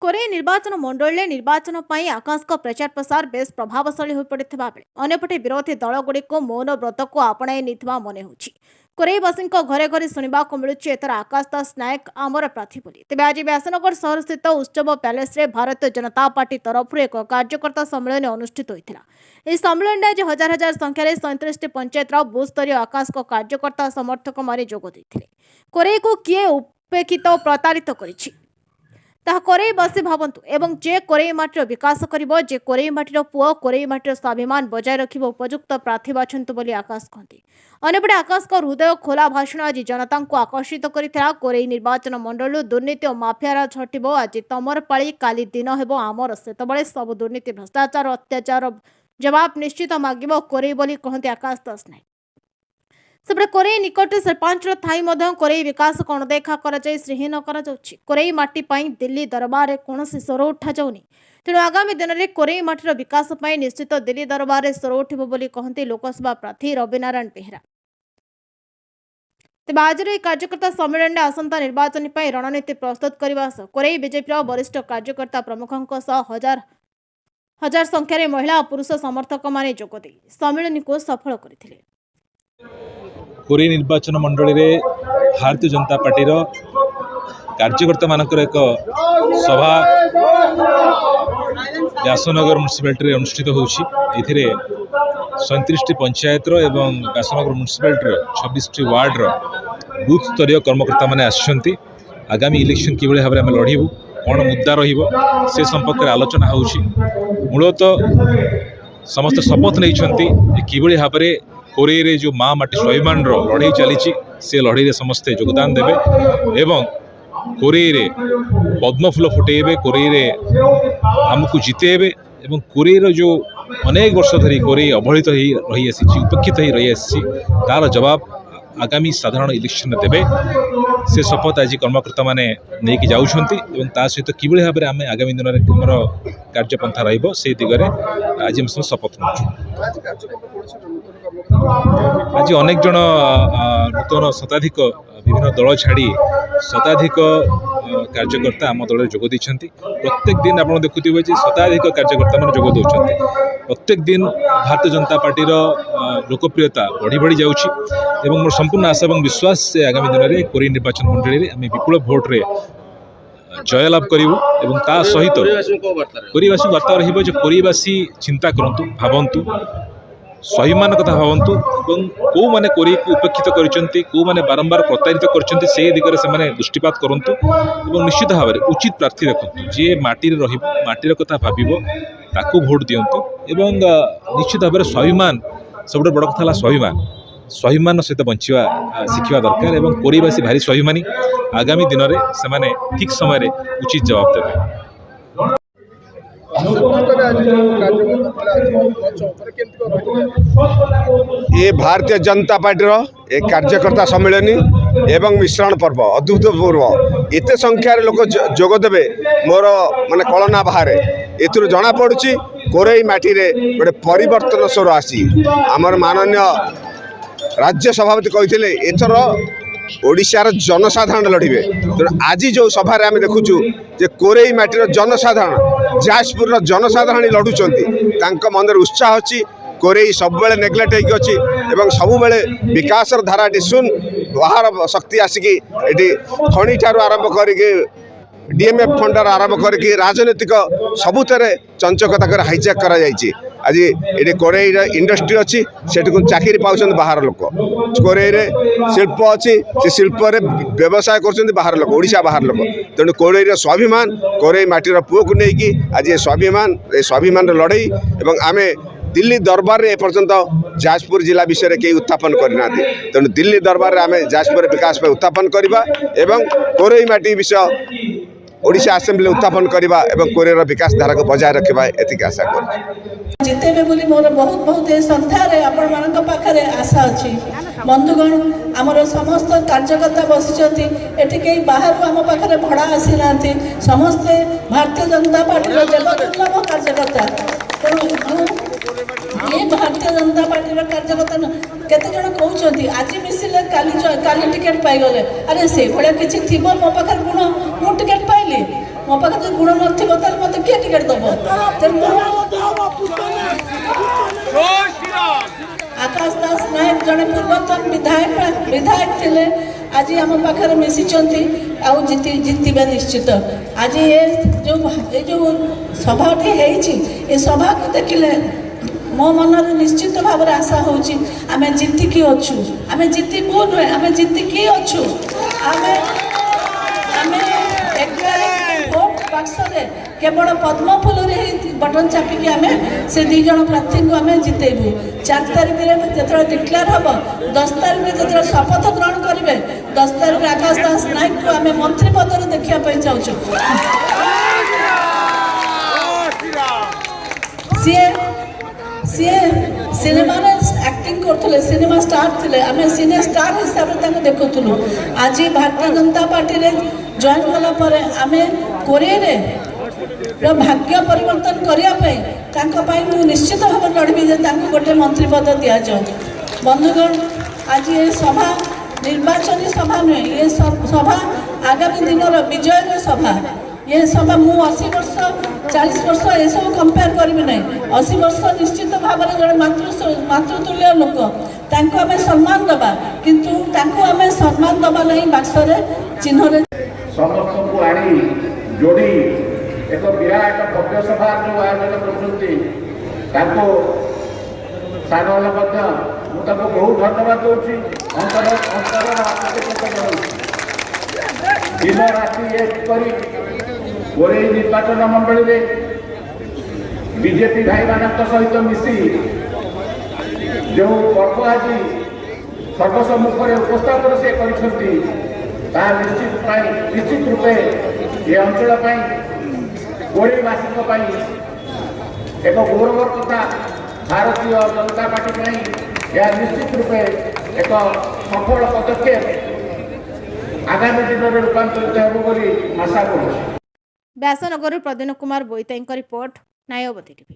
कोरे निर्वाचन मंडल निर्वाचन पर आकाश का प्रचार प्रसार बेस प्रभावशाली हो पड़ा बेले अंपटे विरोधी दलगुड़िक मौन व्रत को आपणाई मन हो कोरेवासी घरे घरे शुणा मिलूँ एथर आकाश दास नायक आमर प्रार्थी बोली तेज आज व्यासनगर सहर स्थित उत्सव पैलेस रे भारतीय जनता पार्टी तरफ एक कार्यकर्ता सम्मेलन अनुष्ठित होता है। सम्मेलन आज हजार हजार संख्यार 37 पंचायतर बूथ स्तरीय आकाश को कार्यकर्ता समर्थक माने जोग देथिले। कोरे को किए उपेक्षित और प्रताड़ित करिछि ताहा कोरेई बसी भावंतु एवं जे कोरेई माटीर विकास करिवो जे कोरेई माटीर पुओ कोरेई माटीर स्वाभिमान बजाय रखिबो उपयुक्त प्रार्थी बाछंतु बोली आकाश कहते। अन्यपटे आकाश का हृदय खोला भाषण आज जनता को आकर्षित करिथिला। कोरेई निर्वाचन मंडल दुर्नीति और माफियार छटिबो आज तमर पाଳି काली दिन हेबो आमर सेतबळे सब दुर्नीति भ्रष्टाचार अत्याचार जवाब निश्चित मागिबो कोरेई बोली कहते आकाश दास नायक। सेपटे कोरेई निकट सरपंच थाई कोरेई विकास को अणदेखा श्रीहीन कोरेई माटी दिल्ली दरबार में कौन स्वर उठा जाऊनी तेणु आगामी दिन में कोरेई माटीर विकास निश्चित दिल्ली दरबार में स्वर उठिब बोली कहते लोकसभा प्रार्थी रविनारायण बेहेरा। तेज आज कार्यकर्ता सम्मेलन में आसंता निर्वाचन पर रणनीति प्रस्तुत करने सह कोरेई बीजेपी वरिष्ठ कार्यकर्ता प्रमुखों हजार हजार संख्यार महिला और पुरुष समर्थक माने जोगदे सम्मेलन को सफल करथिले। कोरेई निर्वाचन मंडल में भारतीय जनता पार्टी कार्यकर्ता मानकर एक सभा व्यासनगर म्युनिसिपालिटी अनुष्ठित होउछि। एथिरे 37 पंचायतर एवं व्यासनगर म्युनिसिपालिटी 26 वार्ड बूथ स्तरीय कर्मकर्ता माने आछंती। आगामी इलेक्शन किभଳି भाबरे हम लढिबु कोन मुद्दा रहिबो से संपर्क में आलोचना होउछि। मूलतः समस्त शपथ नहीं किभଳି भाबरे कोरेई रे जो माँ माटी स्वाभिमान लड़ाई चली से लड़ाई समस्ते योगदान देवे एवं कोरेई रे पद्मफूल फुटेबे कोरेई रे आमको जितेबे एवं कोरेई रो जो अनेक वर्ष धरी कोरेई अवहेलित रही आसी उपेक्षित रही आसी तार जवाब आगामी साधारण इलेक्शन देवे से शपथ आज कर्मकर्ता माने नहीं जाउछंती एवं ता सहित किभଳି भाबरे आमे आगामी दिन में हमर कार्यपंथा रहिबो से दिगरे आज हम शपथ नउछु। आज अनेक जन नूतन शताधिक विभिन्न दल छाड़ी शताधिक कार्यकर्ता आम दल जोग देइछंती। प्रत्येक दिन आप देखुथिबे जे शताधिक कार्यकर्ता माने जोग दउछंती। प्रत्येक दिन भारतीय जनता पार्टी लोकप्रियता बढ़ी बढ़ी जाउछि एवं मोर संपूर्ण आशा और विश्वास से आगामी दिन में कोरेई निर्वाचन मंडल में आम विपुल भोट रे जयलाभ करूँ एवं ता सहित कोरेईवासी वार्ता रहिबो जे कोरेईवासी चिंता करंतु भावंतु स्वाभिमान कथा भावंतु एवं कौ माने कोरेई को उपेक्षित करिसेंती कौ माने बारंबार प्रतारित करिसेंती से दिगरे से माने दृष्टिपात करंतु एवं निश्चित भाव में उचित प्रार्थी देखंतु जे माटी रे रहिबो माटीर कथा भाबिबो ताकू भोट दियंतु एवं निश्चित भाव में स्वाभिमान सब बड़ कथा स्वाभिमान स्वाभिमान सहित बंचिवा शिखा दरकार एवं कोरेईवासी भारी स्वाभिमानी आगामी दिन में से ठीक समय उचित जवाब देवे। ये भारतीय जनता पार्टी एक कार्यकर्ता सम्मेलन एवं मिश्रण पर्व अभूतपूर्व एत संख्यार लोक जोगदेवे मोर माने कलना बाहर एथुर जना पड़ुछि कोरेई माटी रे गोटे परिवर्तन स्वर आसी आमर माननीय राज्य सभापति कहते एथर ओडिशार जनसाधारण लड़े तेणु आज जो सभार आम देखुचु जे कोरेई माटीर जनसाधारण जाजपुर जनसाधारण लड़ुंट मन में उत्साह अच्छी कोरेई सब बेले नेग्लेक्ट होगी अच्छी एवं सब बेले विकास धारा शुन बाहर शक्ति आसिकी खणी ठार आरंभ करके डीएमएफ फंडर आरंभ करके राजनीतिक सबुतरे चंचकता कर हाईजैक करा जायछि। आज ये कोरेई इंडस्ट्री अच्छी सेठ को चाकरी पाँच बाहर लोक कोरेई शिल्प अच्छी से शिल्प व्यवसाय कर बाहर लोक ओडिशा बाहर लोक तेणु कोरेई स्वाभिमान कोरेई माटीर पुओ को लेकिन आज ये स्वाभिमान लड़ई एवं आमे दिल्ली दरबार में एपर्यंत जाजपुर जिला विषय में कई उत्थापन करना तेणु दिल्ली दरबार में आम जाजपुर विकास पर उत्थापन करवा एवं कोरेई माटी विषय ओडिशा असेंबली उत्थापन करवा एवं कोरेईर विकास धारा को बजाय रखा एतिक आशा कर जितेबे बोली मोर बहुत बहुत संख्यार आपण मान पाखे आशा अच्छी। बंधुगण आमर समस्त कार्यकर्ता बसिंट एटी कई बाहर आम पाखे भड़ा आसी ना समस्ते भारतीय जनता पार्टी देवदुर्लभ कार्यकर्ता तेणु ये भारतीय जनता पार्टी कार्यकर्ता केते जण कहउछंती आज मिसिले काली टिकेट पाइगले अरे से भले किछि थिबो मो पाखर गुण मु टिकेट पाइली ମୋ ପାଖରେ ଯଦି ଗୁଣ ନଥିବ ତାହେଲେ ମୋତେ କିଏ ଟିକେଟ୍ ଦେବ? ତେଣୁ आकाश दास नायक जड़े पूर्वतन विधायक थे आज आम पाखे मिशिंट आउ जितबे निश्चित। आज ये जो सभाटी है सभा को देखिले मो मन निश्चित भाव आशा होची आमे जितिकी अच्छु आमे जितिबू नुहे आमे जितिकी अच्छु आमे आमे भोट बाक्स केवल पद्म फूल बटन चापिकी आमे से दी जन प्रार्थी को आमे जितेबू। 4 तारिख में जो डिक्लेयर हम 10 तारिख में जो शपथ ग्रहण करेंगे 10 तारिख में आकाश दास नायक को आमे मंत्री पद में देखा चाहूँ। सी सिनेमा एक्टिंग करते सिनेमा स्टार थे आम सिने स्टार हिसाब से देखुलु। आज भारतीय जनता पार्टी रे जॉइन कला आम कोरिया भाग्य परिवर्तन करने निश्चित भाव लड़बी गोटे मंत्री पद दि जाओ। बंधुगण आज ये सभा निर्वाचनी सभा नुहे ये सभा आगामी दिन विजय सभा। ये सभा मु 80 वर्ष 40 वर्ष ये सब कंपेयर करी ना 80 वर्ष निश्चित भाव में जो मातृतुल्य लोक तांको आमे सम्मान दबा किंतु तांको आमे सम्मान दबा नहीं बाक्सरे चिन्ह समस्त को आनी जोड़ी एक विराट भव्य सभा जो आयोजन करछंती ताको सानल मध्य मु ताको बहुत धन्यवाद दूची अंतर दिन राति एक करी गोरे निर्वाचन मंडली रे बीजेपी भाई मान सहित मिसी जो पर्व आज सर्वसम्मुख उपस्थापन से निश्चित रूपे ये अंचल गोरेवासी एक गौरवर कथा। भारतीय जनता पार्टी यह निश्चित रूपे एक सफल पदक्षेप आगामी दिन में रूपांतरित हो आशा करूँ। व्यासनगर प्रदीन कुमार बोईताई रिपोर्ट न्यायवती टीवी।